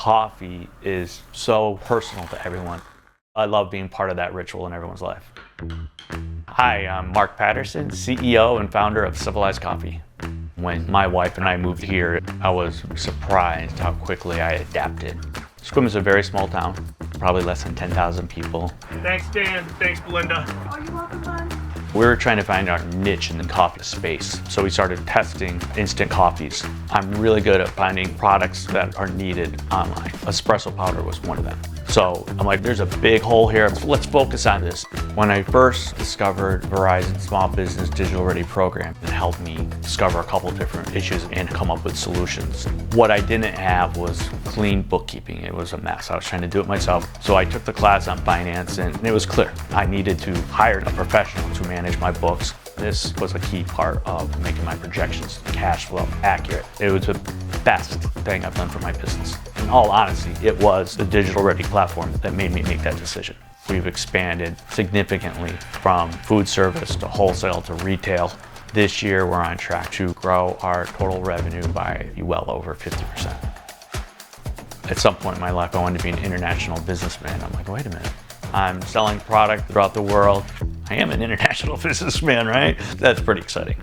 Coffee is so personal to everyone. I love being part of that ritual in everyone's life. Hi, I'm Mark Patterson, CEO and founder of Civilized Coffee. When my wife and I moved here, I was surprised how quickly I adapted. Squim is a very small town, probably less than 10,000 people. Thanks, Dan. Thanks, Belinda. Oh, you're welcome, hon. We were trying to find our niche in the coffee space, so we started testing instant coffees. I'm really good at finding products that are needed online. Espresso powder was one of them. So I'm like, there's a big hole here, let's focus on this. When I first discovered Verizon Small Business Digital Ready program, it helped me discover a couple different issues and come up with solutions. What I didn't have was clean bookkeeping. It was a mess. I was trying to do it myself. So I took the class on finance and it was clear. I needed to hire a professional to manage my books. This was a key part of making my projections, cash flow, accurate. It was the best thing I've done for my business. In all honesty, it was the digital ready platform that made me make that decision. We've expanded significantly from food service to wholesale to retail. This year, we're on track to grow our total revenue by well over 50%. At some point in my life, I wanted to be an international businessman. I'm like, wait a minute. I'm selling product throughout the world. I am an international businessman, right? That's pretty exciting.